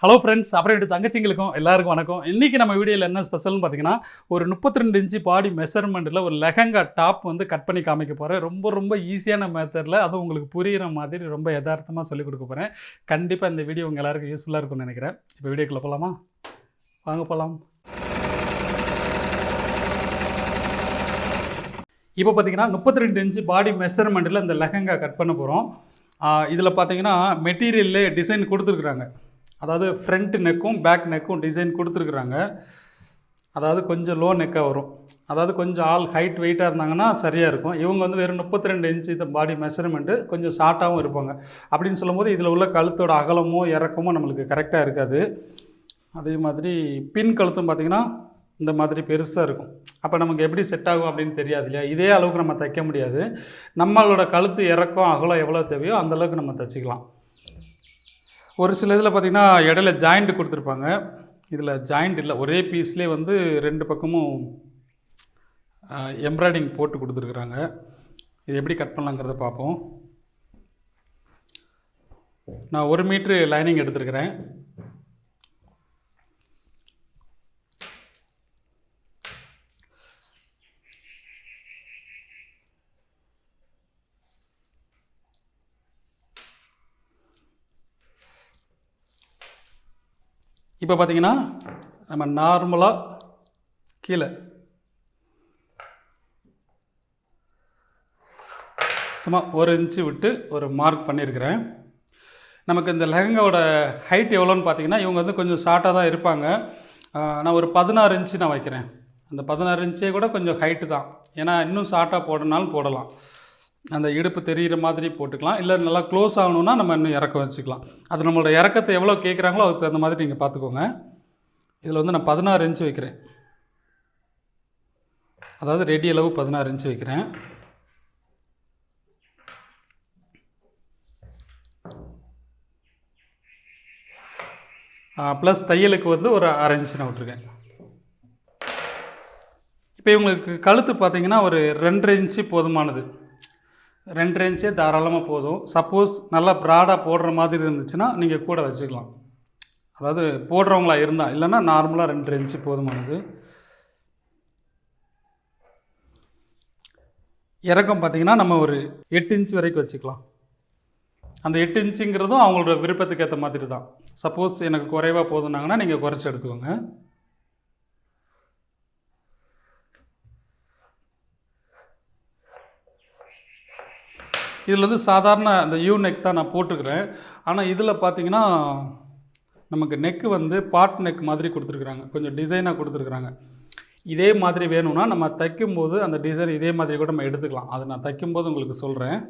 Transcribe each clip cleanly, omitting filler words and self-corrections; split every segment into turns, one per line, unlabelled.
Hello friends, அப்புறம் என்னோட தங்கச்சிங்களுக்கும் எல்லாருக்கும் வணக்கம். இன்றைக்கி நம்ம வீடியோவில் என்ன ஸ்பெஷல்னு பார்த்தீங்கன்னா, ஒரு 32 இன்ச்சு பாடி மெஷர்மெண்ட்டில் ஒரு லெஹங்கா டாப் வந்து கட் பண்ணி காமிக்க போகிறேன். ரொம்ப ஈஸியான மெத்தடில், அதுவும் உங்களுக்கு புரிகிற மாதிரி ரொம்ப யதார்த்தமாக சொல்லிக் கொடுக்க போகிறேன். கண்டிப்பாக இந்த வீடியோ உங்கள் எல்லாருக்கும் யூஸ்ஃபுல்லாக இருக்கும்னு நினைக்கிறேன். இப்போ வீடியோக்குள்ளே போகலாமா? வாங்க போகலாம். இப்போ பார்த்தீங்கன்னா 32 இன்ச்சு பாடி மெஷர்மெண்ட்டில் இந்த லெஹங்கா கட் பண்ண போகிறோம். இதில் பார்த்தீங்கன்னா மெட்டீரியல்லே டிசைன் கொடுத்துருக்குறாங்க. அதாவது ஃப்ரண்ட் நெக்கும் பேக் நெக்கும் டிசைன் கொடுத்துருக்குறாங்க. அதாவது கொஞ்சம் லோ நெக்காக வரும். அதாவது கொஞ்சம் ஆள் ஹைட் வெயிட்டாக இருந்தாங்கன்னா சரியாக இருக்கும். இவங்க வந்து வெறும் 32 இன்ச்சு இந்த பாடி மெஷர்மெண்ட்டு, கொஞ்சம் ஷார்ட்டாகவும் இருப்பாங்க. அப்படின்னு சொல்லும்போது இதில் உள்ள கழுத்தோட அகலமோ இறக்கமோ நம்மளுக்கு கரெக்டாக இருக்காது. அதே மாதிரி பின் கழுத்தும் பார்த்திங்கன்னா இந்த மாதிரி பெருசாக இருக்கும். அப்போ நமக்கு எப்படி செட் ஆகும் அப்படின்னு தெரியாது இல்லையா? இதே அளவுக்கு நம்ம தைக்க முடியாது. நம்மளோட கழுத்து இறக்கம் அகலம் எவ்வளோ தேவையோ அந்தளவுக்கு நம்ம தைச்சிக்கலாம். ஒரு சில இதில் பார்த்திங்கன்னா இடையில ஜாயிண்ட் கொடுத்துருப்பாங்க. இதில் ஜாயிண்ட் இல்லை, ஒரே பீஸ்லேயே வந்து 2 பக்கமும் எம்ப்ராய்டிங் போட்டு கொடுத்துருக்குறாங்க. இது எப்படி கட் பண்ணலாங்கிறத பார்ப்போம். நான் 1 மீட்ரு லைனிங் எடுத்துருக்கிறேன். இப்போ பார்த்தீங்கன்னா நம்ம நார்மலாக கீழே சும்மா 1 இன்ச்சு விட்டு ஒரு மார்க் பண்ணியிருக்கிறேன். நமக்கு இந்த லெஹங்காவோட ஹைட் எவ்வளோன்னு பார்த்தீங்கன்னா, இவங்க வந்து கொஞ்சம் ஷார்ட்டாக தான் இருப்பாங்க. நான் ஒரு 16 இன்ச்சு நான் வைக்கிறேன். அந்த 16 இன்ச்சே கூட கொஞ்சம் ஹைட்டு தான். ஏன்னா இன்னும் ஷார்ட்டாக போடனாலும் போடலாம். அந்த இடுப்பு தெரிகிற மாதிரி போட்டுக்கலாம். இல்லை நல்லா க்ளோஸ் ஆகணுன்னா நம்ம இன்னும் இறக்கம் வச்சுக்கலாம். அது நம்மளோட இறக்கத்தை எவ்வளோ கேட்குறாங்களோ அதுக்கு தகுந்த மாதிரி நீங்கள் பார்த்துக்கோங்க. இதில் வந்து நான் 16 இன்ச்சு வைக்கிறேன். அதாவது ரெடி அளவு 16 இன்ச்சு வைக்கிறேன். ப்ளஸ் தையலுக்கு வந்து ஒரு 1/2 இன்ச்சு நான் விட்டுருக்கேன். இப்போ இவங்களுக்கு கழுத்து பார்த்திங்கன்னா ஒரு 2.5 இன்ச்சு போதுமானது. 2.5 இன்ச்சே தாராளமாக போதும். சப்போஸ் நல்லா ப்ராடாக போடுற மாதிரி இருந்துச்சுன்னா நீங்கள் கூட வச்சுக்கலாம். அதாவது போடுறவங்களா இருந்தால், இல்லைன்னா நார்மலாக 2.5 இன்ச்சு போதுமானது. இறக்கம் பார்த்திங்கன்னா நம்ம ஒரு 8 இன்ச்சு வரைக்கும் வச்சுக்கலாம். அந்த 8 இன்ச்சுங்கிறதும் அவங்களோட விருப்பத்துக்கு ஏற்ற மாதிரி தான். சப்போஸ் எனக்கு குறைவாக போதுனாங்கன்னா நீங்கள் குறைச்சி எடுத்துக்கோங்க. இதில் வந்து சாதாரண அந்த யூ நெக் தான் நான் போட்டுக்கிறேன். ஆனால் இதில் பார்த்திங்கன்னா நமக்கு நெக்கு வந்து பாட் நெக் மாதிரி கொடுத்துருக்குறாங்க. கொஞ்சம் டிசைனாக கொடுத்துருக்குறாங்க. இதே மாதிரி வேணும்னா நம்ம தைக்கும்போது அந்த டிசைன் இதே மாதிரி கூட நம்ம எடுத்துக்கலாம். அதை நான் தைக்கும்போது உங்களுக்கு சொல்கிறேன்.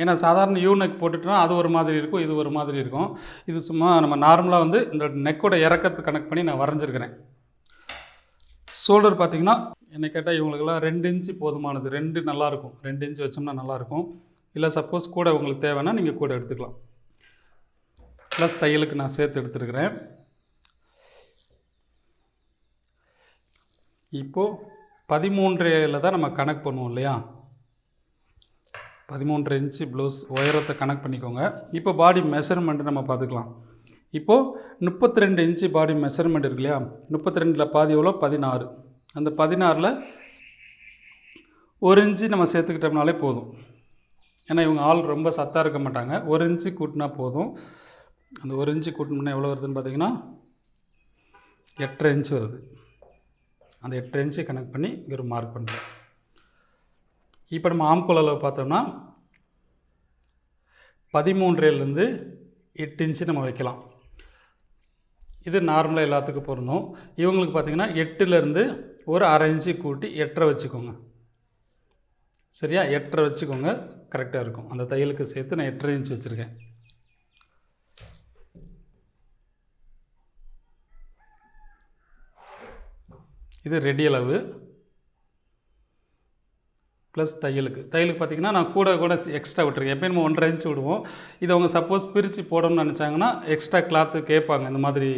ஏன்னா சாதாரண யூ நெக் போட்டுட்டோன்னா அது ஒரு மாதிரி இருக்கும், இது ஒரு மாதிரி இருக்கும். இது சும்மா நம்ம நார்மலாக வந்து இந்த நெக்கோட இறக்கத்தை கனெக்ட் பண்ணி நான் வரைஞ்சிருக்கிறேன். ஷோல்டர் பார்த்திங்கன்னா என்னை கேட்டால் இவங்களுக்கெல்லாம் 2 இன்ச்சு போதுமானது. 2 நல்லாயிருக்கும். 2 இன்ச்சு வச்சோம்னா நல்லாயிருக்கும். இல்லை சப்போஸ் கூட உங்களுக்கு தேவைன்னா நீங்கள் கூட எடுத்துக்கலாம். ப்ளஸ் தையலுக்கு நான் சேர்த்து எடுத்துருக்கிறேன். இப்போது 13 தான் நம்ம கனெக்ட் பண்ணுவோம் இல்லையா? 13 இன்ச்சு ப்ளவுஸ் உயரத்தை கனெக்ட் பண்ணிக்கோங்க. இப்போ பாடி மெஷர்மெண்ட்டு நம்ம பார்த்துக்கலாம். இப்போது 32 இன்ச்சு பாடி மெஷர்மெண்ட் இருக்கு இல்லையா? 32ல் பாதி எவ்வளோ? 16. அந்த 16ல் 1 இன்ச்சு நம்ம சேர்த்துக்கிட்டோம்னாலே போதும். ஏன்னா இவங்க ஆள் ரொம்ப சத்தாக இருக்க மாட்டாங்க. 1 இன்ச்சு கூட்டினா போதும். அந்த 1 இன்ச்சு கூட்டினோம்னா எவ்வளோ வருதுன்னு பார்த்தீங்கன்னா 8.5 இன்ச்சு வருது. அந்த 8.5 இன்ச்சு கனெக்ட் பண்ணி இங்கே ஒரு மார்க் பண்ணுறேன். இப்போ நம்ம ஆம்கோல் அளவு பார்த்தோம்னா 13லேருந்து 8 இன்ச்சு நம்ம வைக்கலாம். இது நார்மலாக எல்லாத்துக்கும் பொருந்தும். இவங்களுக்கு பார்த்திங்கன்னா 8லேருந்து ஒரு 1/2 இன்ச்சு கூட்டி 8.5 வச்சுக்கோங்க. சரியா? 8.5 வச்சுக்கோங்க, கரெக்டாக இருக்கும். அந்த தையலுக்கு சேர்த்து நான் 8.5 இன்ச்சு வச்சுருக்கேன். இது ரெடி அளவு ப்ளஸ் தையலுக்கு பார்த்திங்கன்னா நான் கூட எக்ஸ்ட்ரா விட்டுருக்கேன். எப்பயும் நம்ம 1.5 இன்ச்சு விடுவோம். இதை அவங்க சப்போஸ் பிரித்து போடணும்னு நினச்சாங்கன்னா எக்ஸ்ட்ரா கிளாத்து கேட்பாங்க. இந்த மாதிரி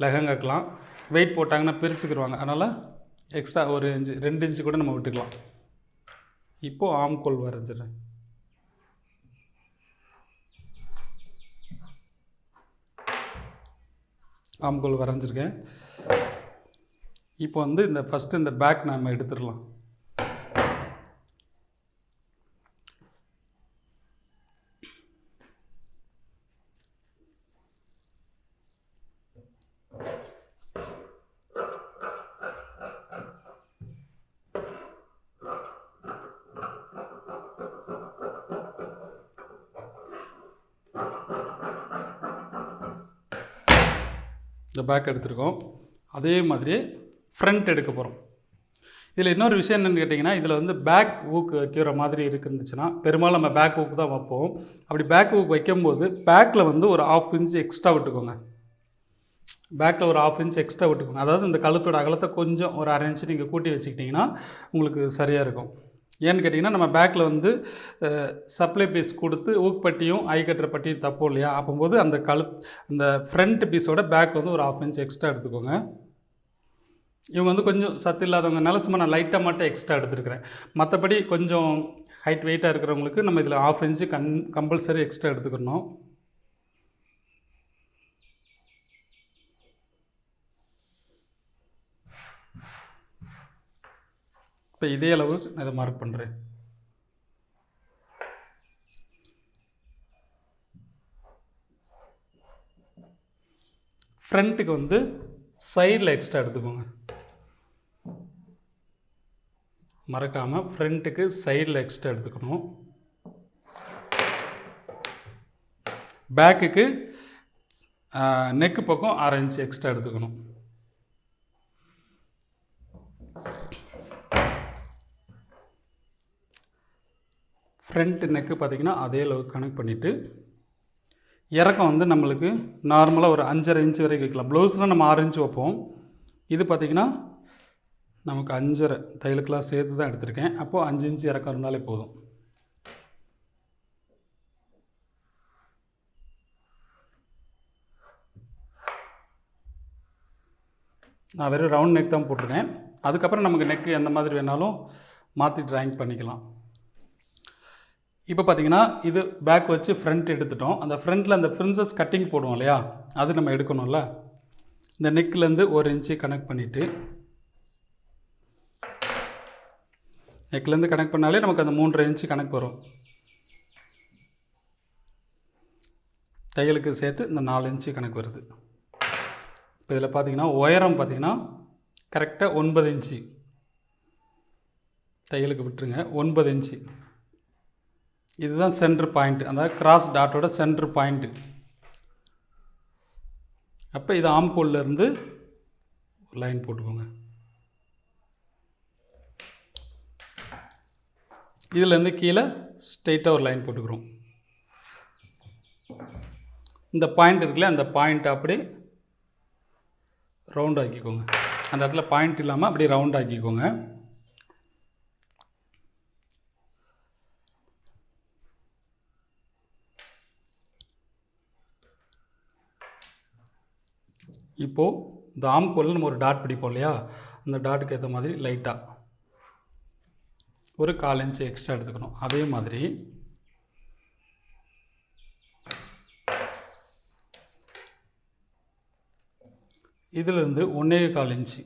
லெஹங்காக்கெலாம் வெயிட் போட்டாங்கன்னா பிரிச்சுக்கிடுவாங்க. அதனால் எக்ஸ்ட்ரா ஒரு 2 இன்ச்சு கூட நம்ம விட்டுக்கலாம். இப்போது ஆம்கோல் வரைஞ்சிடுறேன். ஆம்கோல் வரைஞ்சிருக்கேன். இப்போ வந்து இந்த ஃபஸ்ட்டு இந்த பேக் நாம் எடுத்துடலாம். இந்த பேக் எடுத்துருக்கோம். அதே மாதிரி ஃப்ரண்ட் எடுக்க போகிறோம். இதில் இன்னொரு விஷயம் என்னென்னு கேட்டிங்கன்னா, இதில் வந்து பேக் ஊக்கு வைக்கிற மாதிரி இருந்துச்சுன்னா பெரும்பாலும் நம்ம பேக் ஊக்கு தான் வைப்போம். அப்படி பேக் ஊக்கு வைக்கும்போது பேக்கில் வந்து ஒரு 1/2 இன்ச் எக்ஸ்ட்ரா விட்டுக்கோங்க. பேக்கில் ஒரு 1/2 இன்ச் எக்ஸ்ட்ரா விட்டுக்கோங்க. அதாவது இந்த கழுத்தோட அகலத்தை கொஞ்சம் ஒரு 1/2 இன்ச்சு நீங்கள் கூட்டி வச்சுக்கிட்டிங்கன்னா உங்களுக்கு சரியாக இருக்கும். ஏன்னு கேட்டிங்கன்னா, நம்ம பேக்கில் வந்து சப்ளை பீஸ் கொடுத்து ஊக்குப்பட்டியும் ஐ கட்டுற பட்டியும் தப்போம் இல்லையா? அப்போது அந்த ஃப்ரண்ட் பீஸோட பேக் வந்து ஒரு 1/2 இன்ச் எக்ஸ்ட்ரா எடுத்துக்கோங்க. இவங்க வந்து கொஞ்சம் சத்து இல்லாதவங்கனால சும்மா நான் லைட்டாக மட்டும் எக்ஸ்ட்ரா எடுத்துருக்கிறேன். மற்றபடி கொஞ்சம் ஹைட் வெயிட்டாக இருக்கிறவங்களுக்கு நம்ம இதில் 1/2 இன்ச்சு கம்பல்சரி எக்ஸ்ட்ரா எடுத்துக்கணும். இப்போ இதே அளவு நான் இதை மார்க் பண்ணுறேன். ஃப்ரண்ட்டுக்கு வந்து சைடில் எக்ஸ்ட்ரா எடுத்துக்கோங்க. மறக்காமல் ஃப்ரண்ட்டுக்கு சைடில் எக்ஸ்ட்ரா எடுத்துக்கணும். பேக்குக்கு நெக்கு பக்கம் 1/2 இன்ச் எக்ஸ்ட்ரா எடுத்துக்கணும். ஃப்ரண்ட் நெக்கு பார்த்திங்கன்னா அதே அளவுக்கு கனெக்ட் பண்ணிவிட்டு இறக்கம் வந்து நம்மளுக்கு நார்மலாக ஒரு 5.5 இன்ச்சு வரைக்கும் வைக்கலாம். ப்ளவுஸ்லாம் நம்ம 6 இன்ச்சு வைப்போம். இது பார்த்திங்கன்னா நமக்கு 5.5 தையலுக்கெலாம் சேர்த்து தான் எடுத்திருக்கேன். அப்போது 5 இன்ச்சு இறக்கம் இருந்தாலே போதும். நான் வெறும் ரவுண்ட் நெக் தான் போட்டிருக்கேன். அதுக்கப்புறம் நமக்கு நெக்கு எந்த மாதிரி வேணாலும் மாற்றி ட்ராயிங் பண்ணிக்கலாம். இப்போ பார்த்திங்கன்னா இது பேக் வச்சு ஃப்ரண்ட் எடுத்துட்டோம். அந்த ஃப்ரண்ட்டில் அந்த பிரின்சஸ் கட்டிங் போடுவோம் இல்லையா, அது நம்ம எடுக்கணும்ல. இந்த நெக்லேருந்து 1 இன்ச்சு கனெக்ட் பண்ணிவிட்டு நெக்லேருந்து கனெக்ட் பண்ணாலே நமக்கு அந்த 3.5 இன்ச்சு கணக்கு வரும். தையலுக்கு சேர்த்து இந்த 4 இன்ச்சு கணக்கு வருது. இப்போ இதில் பார்த்திங்கன்னா உயரம் பார்த்திங்கன்னா கரெக்டாக 9 இன்ச்சு தையலுக்கு விட்டுருங்க. 9 இன்ச்சு இதுதான் சென்ட்ரு பாயிண்ட், அதாவது கிராஸ் டாட்டோட சென்ட்ரு பாயிண்ட்டு. அப்போ இது ஆம்கோல்லேருந்து ஒரு லைன் போட்டுக்கோங்க. இதிலேருந்து கீழே ஸ்ட்ரெயிட்டாக ஒரு லைன் போட்டுக்கிறோம். இந்த பாயிண்ட் இருக்குல்ல, அந்த பாயிண்ட் அப்படியே ரவுண்ட் ஆக்கிக்கோங்க. அந்த இடத்துல பாயிண்ட் இல்லாமல் அப்படியே ரவுண்ட் ஆக்கிக்கோங்க. இப்போது இந்த ஆம்கோலில் நம்ம ஒரு டாட் பிடிப்போம் இல்லையா, அந்த டாட்டுக்கு ஏற்ற மாதிரி லைட்டாக ஒரு 1/4 இன்ச்சு எக்ஸ்ட்ரா எடுத்துக்கணும். அதே மாதிரி இதிலிருந்து 1.25 இன்ச்சு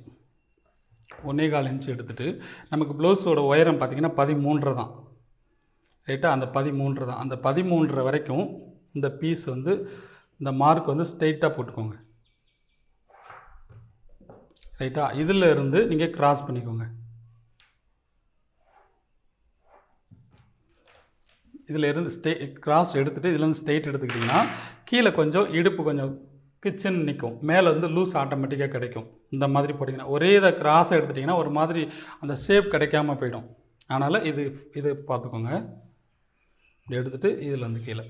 1.25 இன்ச்சு எடுத்துகிட்டு நமக்கு ப்ளவுஸோட உயரம் பார்த்திங்கன்னா 13 தான் ரைட்டா. அந்த 13 தான். அந்த 13 வரைக்கும் இந்த பீஸ் வந்து இந்த மார்க் வந்து ஸ்ட்ரெயிட்டாக போட்டுக்கோங்க ரைட்டா. இதில் இருந்து நீங்கள் கிராஸ் பண்ணிக்கோங்க. இதில் இருந்து கிராஸ் எடுத்துகிட்டு இதிலேருந்து ஸ்ட்ரெயிட் எடுத்துக்கிட்டிங்கன்னா கீழே கொஞ்சம் இடுப்பு கொஞ்சம் கிச்சன் நிற்கும், மேலே வந்து லூஸ் ஆட்டோமேட்டிக்காக கிடைக்கும். இந்த மாதிரி போட்டிங்கன்னா ஒரே இதை கிராஸை எடுத்துட்டிங்கன்னா ஒரு மாதிரி அந்த ஷேப் கிடைக்காம போயிடும். அதனால் இது பார்த்துக்கோங்க. இப்படி எடுத்துகிட்டு இதில் வந்து கீழே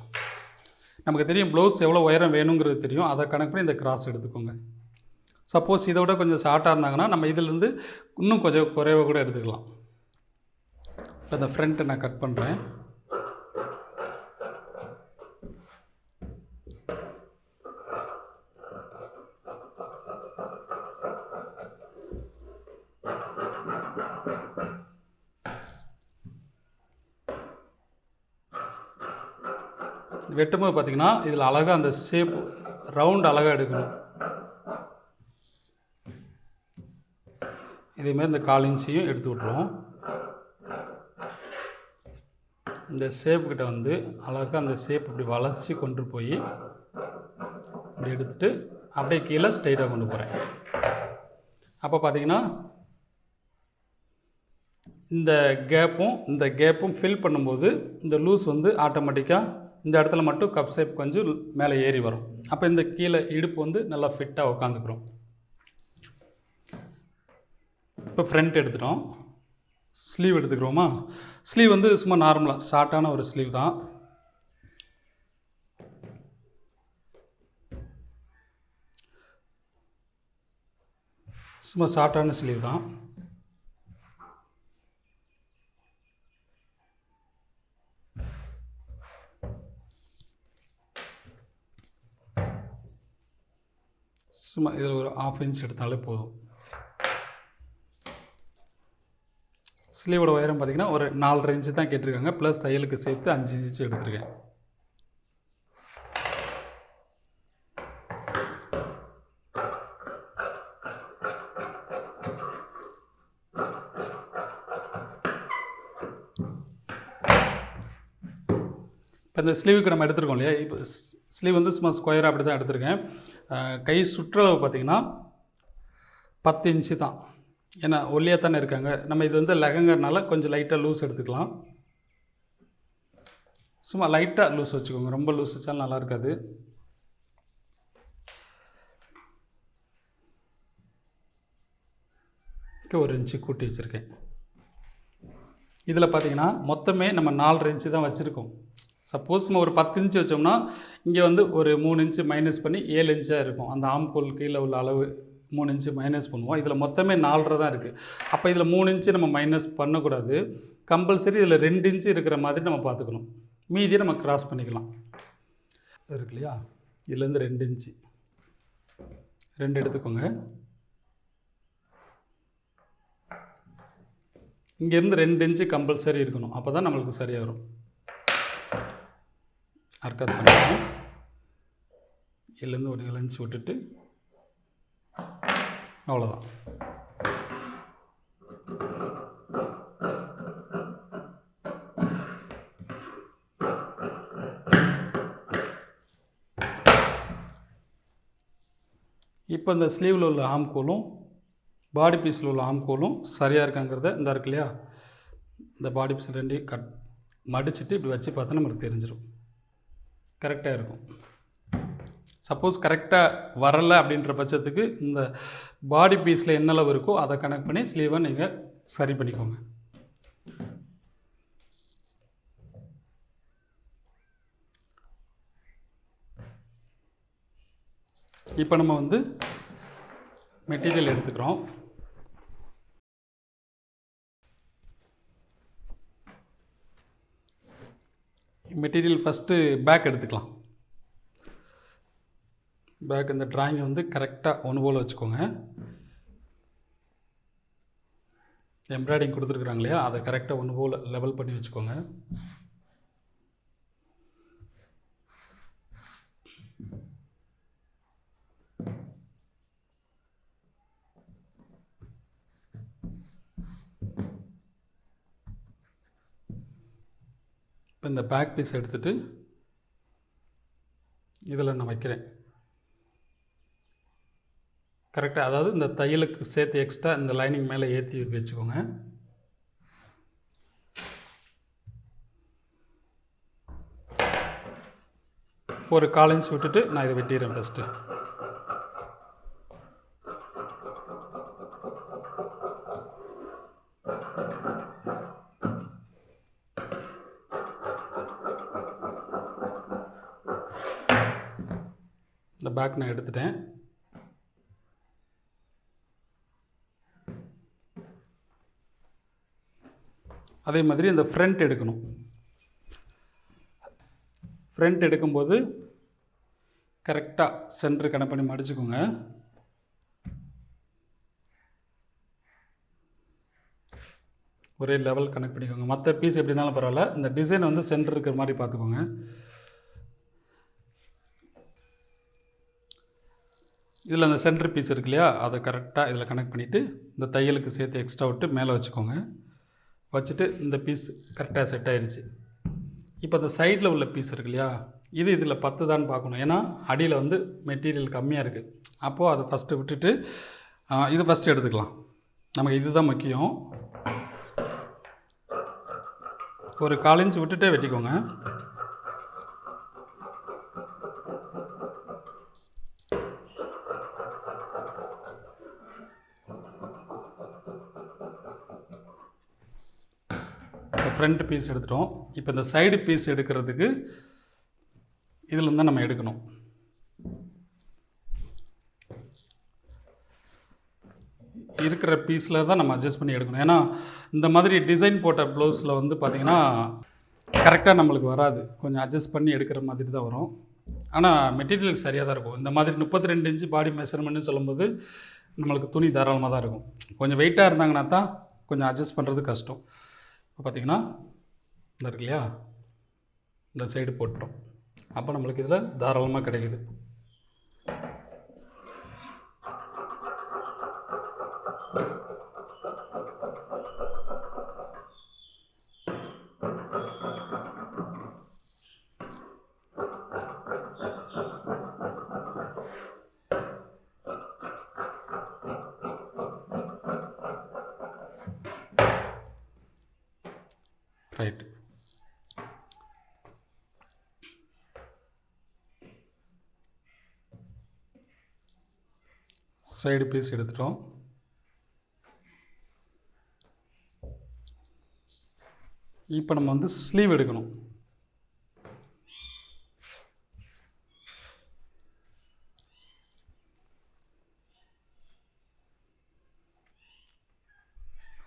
நமக்கு தெரியும் ப்ளவுஸ் எவ்வளோ உயரம் வேணுங்கிறது தெரியும். அதை கணக்கு பண்ணி இந்த கிராஸ் எடுத்துக்கோங்க. சப்போஸ் இதை விட கொஞ்சம் ஷார்ட்டாக இருந்தாங்கன்னா நம்ம இதிலேருந்து இன்னும் கொஞ்சம் குறைவாக கூட எடுத்துக்கலாம். இப்போ இந்த ஃப்ரண்ட்டை நான் கட் பண்ணுறேன். வெட்டும்போது பார்த்திங்கன்னா இதில் அழகாக அந்த ஷேப் ரவுண்ட் அழகாக எடுக்கணும். இதேமாதிரி இந்த 1/4 இன்ச்சையும் எடுத்து விட்ருவோம். இந்த ஷேப் கிட்ட வந்து அழகாக அந்த ஷேப் இப்படி வளைச்சி கொண்டு போய் இப்படி எடுத்துகிட்டு அப்படியே கீழே ஸ்ட்ரைட்டாக கொண்டு போகிறேன். அப்போ பார்த்தீங்கன்னா இந்த கேப்பும் ஃபில் பண்ணும்போது இந்த லூஸ் வந்து ஆட்டோமேட்டிக்காக இந்த இடத்துல மட்டும் கப் ஷேப் கொஞ்சம் மேலே ஏறி வரும். அப்போ இந்த கீழே இடுப்பு வந்து நல்லா ஃபிட்டாக உட்காந்துக்கிறோம். இப்போ ஃப்ரண்ட் எடுத்துட்டோம். ஸ்லீவ் எடுத்துக்கிறோமா? ஸ்லீவ் வந்து சும்மா நார்மலாக ஷார்ட்டான ஒரு ஸ்லீவ் தான். சும்மா ஷார்ட்டான ஸ்லீவ் தான். சும்மா இதில் ஒரு 1/2 இன்ச் எடுத்தாலே போதும். ஸ்லீவோட உயரம் பார்த்திங்கன்னா ஒரு 4.5 இன்ச்சு தான் கேட்டிருக்காங்க. ப்ளஸ் தையலுக்கு சேர்த்து 5 இன்ச்சு எடுத்துருக்கேன். இப்போ இந்த ஸ்லீவுக்கு நம்ம எடுத்துருக்கோம் இல்லையா? இப்போ ஸ்லீவ் வந்து சும்மா ஸ்கொயராக அப்படி தான் எடுத்திருக்கேன். கை சுற்றளவு பார்த்திங்கன்னா 10 இன்ச்சு தான். ஏன்னா ஒல்லியாக தானே இருக்காங்க. நம்ம இது வந்து லெஹங்கானால கொஞ்சம் லைட்டாக லூஸ் எடுத்துக்கலாம். சும்மா லைட்டாக லூஸ் வச்சுக்கோங்க. ரொம்ப லூஸ் வச்சாலும் நல்லா இருக்காது. ஒரு இன்ச்சு கூட்டி வச்சுருக்கேன். இதில் பார்த்திங்கன்னா மொத்தமே நம்ம 4.5 இன்ச்சு தான் வச்சுருக்கோம். சப்போஸ் நம்ம ஒரு 10 இன்ச்சு வச்சோம்னா இங்கே வந்து ஒரு 3 இன்ச்சு மைனஸ் பண்ணி 7 இன்ச்சாக இருக்கும். அந்த ஆம்கோல் கீழே உள்ள அளவு 3 இன்ச்சு மைனஸ் பண்ணுவோம். இதில் மொத்தமே 4.5 தான் இருக்குது. அப்போ இதில் 3 இன்ச்சு நம்ம மைனஸ் பண்ணக்கூடாது. கம்பல்சரி இதில் 2 இன்ச்சு இருக்கிற மாதிரி நம்ம பார்த்துக்கணும். மீதியை நம்ம கிராஸ் பண்ணிக்கலாம். இருக்கு இல்லையா? இதுலேருந்து 2 இன்ச்சு 2 எடுத்துக்கோங்க. இங்கேருந்து 2 இன்ச்சு கம்பல்சரி இருக்கணும். அப்போ தான் நம்மளுக்கு சரியாக வரும். அர்க்காத் பண்ணிக்கலாம். இதுலேருந்து ஒரு 7 இன்ச்சு விட்டுட்டு அவ்வளோதான். இப்போ இந்த ஸ்லீவில் உள்ள ஆம்கோலும் பாடி பீஸில் உள்ள ஆம்கோலும் சரியாக இருக்காங்கிறத இந்த இருக்கு இல்லையா? இந்த பாடி பீஸ் ரெண்டையும் மடிச்சுட்டு இப்படி வச்சு பார்த்தா நமக்கு தெரிஞ்சிடும். கரெக்டாக இருக்கும். சப்போஸ் கரெக்டாக வரலை அப்படின்ற பட்சத்துக்கு இந்த பாடி பீஸில் என்ன அளவு இருக்கோ அதை கனெக்ட் பண்ணி ஸ்லீவை நீங்கள் சரி பண்ணிக்கோங்க. இப்போ நம்ம வந்து மெட்டீரியல் எடுத்துக்கிறோம். மெட்டீரியல் ஃபஸ்ட்டு பேக் எடுத்துக்கலாம். பேக் இந்த ட்ராயிங்கை வந்து கரெக்டாக ஒன்று போல் வச்சுக்கோங்க. எம்ப்ராய்டிங் கொடுத்துருக்குறாங்க இல்லையா? அதை கரெக்டாக ஒன்று போல் லெவல் பண்ணி வச்சுக்கோங்க. இப்போ இந்த பேக் பீஸ் எடுத்துகிட்டு இதில் நான் வைக்கிறேன். கரெக்டாக, அதாவது இந்த தையலுக்கு சேர்த்து எக்ஸ்ட்ரா இந்த லைனிங் மேலே ஏற்றி வச்சுக்கோங்க. ஒரு 1/4 இன்ச் விட்டுட்டு நான் இதை வெட்டிடுறேன் ஃபஸ்ட்டு. இந்த பேக் நான் எடுத்துட்டேன். அதே மாதிரி இந்த ஃப்ரண்ட் எடுக்கணும். ஃப்ரண்ட் எடுக்கும்போது கரெக்டாக சென்டர் கனெக்ட் பண்ணி மடிச்சுக்கோங்க. ஒரே லெவல் கனெக்ட் பண்ணிக்கோங்க. மற்ற பீஸ் எப்படி இருந்தாலும் பரவாயில்ல, இந்த டிசைன் வந்து சென்டர் இருக்கிற மாதிரி பார்த்துக்கோங்க. இதில் அந்த சென்டர் பீஸ் இருக்கு இல்லையா, அதை கரெக்டாக இதில் கனெக்ட் பண்ணிவிட்டு இந்த தையலுக்கு சேர்த்து எக்ஸ்ட்ரா விட்டு மேலே வச்சுக்கோங்க. வச்சுட்டு இந்த பீஸ் கரெக்டாக செட் ஆயிடுச்சு. இப்போ அந்த சைடில் உள்ள பீஸ் இருக்கு இல்லையா, இது இதில் 10 தான் பார்க்கணும். ஏன்னா அடியில் வந்து மெட்டீரியல் கம்மியாக இருக்குது. அப்போது அதை ஃபஸ்ட்டு விட்டுட்டு இது ஃபஸ்ட்டு எடுத்துக்கலாம். நமக்கு இதுதான் முக்கியம். ஒரு 1/4 இன்ச் விட்டுட்டே வெட்டிக்கோங்க. ஃப்ரண்ட் பீஸ் எடுத்துட்டோம். இப்போ இந்த சைடு பீஸ் எடுக்கிறதுக்கு இதில் தான் நம்ம எடுக்கணும். இருக்கிற பீஸில் தான் நம்ம அட்ஜஸ்ட் பண்ணி எடுக்கணும். ஏன்னா இந்த மாதிரி டிசைன் போட்ட ப்ளவுஸில் வந்து பார்த்திங்கன்னா கரெக்டாக நம்மளுக்கு வராது. கொஞ்சம் அட்ஜஸ்ட் பண்ணி எடுக்கிற மாதிரி தான் வரும். ஆனால் மெட்டீரியல் சரியாக தான் இருக்கும். இந்த மாதிரி 32 இன்ச்சு பாடி மெஷர்மெண்ட்னு சொல்லும்போது நம்மளுக்கு துணி தாராளமாக தான் இருக்கும். கொஞ்சம் வெயிட்டாக இருந்தாங்கன்னா தான் கொஞ்சம் அட்ஜஸ்ட் பண்ணுறது கஷ்டம். இப்போ பார்த்திங்கன்னா இந்த இருக்கு இல்லையா, இந்த சைடு போட்டோம். அப்போ நம்மளுக்கு இதில் தாராளமாக கிடைக்குது. ரைட். சைடு பீஸ் எடுத்துட்டோம். இப்போ நம்ம வந்து ஸ்லீவ் எடுக்கணும்.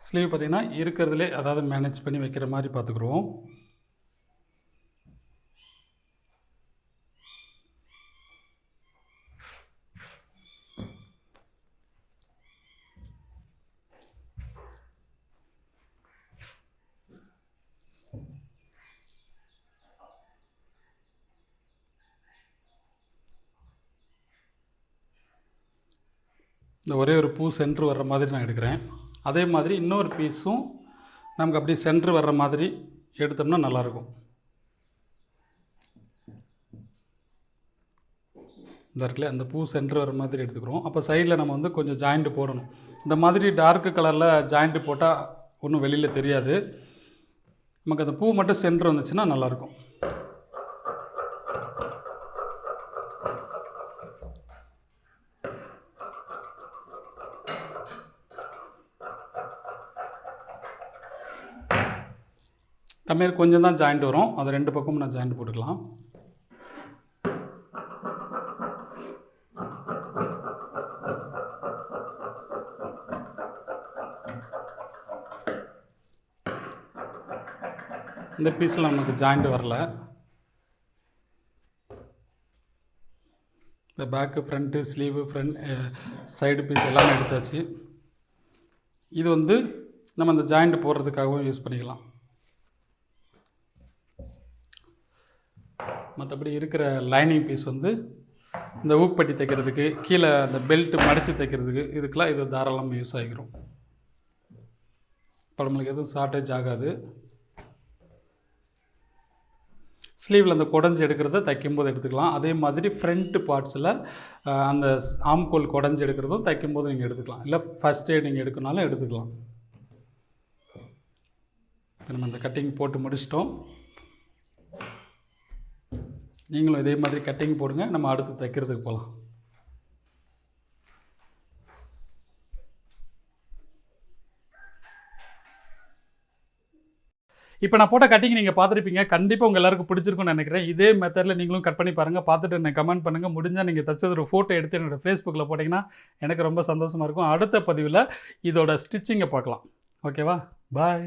ஸ்லீவ் பார்த்திங்கன்னா இருக்கிறதுலே அதாவது மேனேஜ் பண்ணி வைக்கிற மாதிரி பார்த்துக்குருவோம். இந்த ஒரே ஒரு பூ சென்ட்ரு வர்ற மாதிரி நான் எடுக்கிறேன். அதே மாதிரி இன்னொரு பீஸும் நமக்கு அப்படியே சென்ட்ரு வர்ற மாதிரி எடுத்தோம்னா நல்லாயிருக்கும். இந்த இடத்துல அந்த பூ சென்ட்ரு வர மாதிரி எடுத்துக்கிறோம். அப்போ சைடில் நம்ம வந்து கொஞ்சம் ஜாயிண்ட்டு போடணும். இந்த மாதிரி டார்க்கு கலரில் ஜாயிண்ட்டு போட்டால் ஒன்றும் வெளியில் தெரியாது. நமக்கு அந்த பூ மட்டும் சென்ட்ரு வந்துச்சுன்னா நல்லாயிருக்கும். அதுமாரி கொஞ்சம் தான் ஜாயிண்ட் வரும். அது 2 பக்கமும் நான் ஜாயிண்ட் போட்டுக்கலாம். இந்த பீஸில் நமக்கு ஜாயிண்ட் வரல. இந்த back, front, sleeve, side piece எல்லாமே எடுத்தாச்சு. இது வந்து நம்ம அந்த ஜாயிண்ட் போடுறதுக்காகவும் யூஸ் பண்ணிக்கலாம். மற்றபடி இருக்கிற லைனிங் பீஸ் வந்து இந்த ஊக்பட்டி தைக்கிறதுக்கு, கீழே அந்த பெல்ட்டு மடித்து தைக்கிறதுக்கு, இதுக்கெலாம் இது தாராளமாக யூஸ் ஆகிக்கிறோம். இப்போ நம்மளுக்கு எதுவும் ஷார்ட்டேஜ் ஆகாது. ஸ்லீவில் அந்த குடஞ்சி எடுக்கிறத தைக்கும்போது எடுத்துக்கலாம். அதே மாதிரி ஃப்ரண்ட் பார்ட்ஸில் அந்த ஆம்கோல் குடஞ்சி எடுக்கிறதும் தைக்கும்போது நீங்கள் எடுத்துக்கலாம். இல்லை ஃபஸ்ட் எய்ட் நீங்கள் எடுக்கணுனாலும் எடுத்துக்கலாம். இப்போ நம்ம அந்த கட்டிங் போட்டு முடிச்சிட்டோம். நீங்களும் இதே மாதிரி கட்டிங் போடுங்க. நம்ம அடுத்து தைக்கிறதுக்கு போகலாம். இப்போ நான் போட்ட கட்டிங் நீங்கள் பார்த்துருப்பீங்க. கண்டிப்பாக உங்கள் எல்லாருக்கும் பிடிச்சிருக்கும்னு நினைக்கிறேன். இதே மெத்தடில் நீங்களும் கட் பண்ணி பாருங்கள். பார்த்துட்டு எனக்கு கமெண்ட் பண்ணுங்கள். முடிஞ்சால் நீங்கள் தைச்சது ஒரு ஃபோட்டோ எடுத்து என்னோடய ஃபேஸ்புக்கில் போட்டிங்கன்னா எனக்கு ரொம்ப சந்தோஷமாக இருக்கும். அடுத்த பதிவில் இதோட ஸ்டிச்சிங்கை பார்க்கலாம். ஓகேவா? பாய்.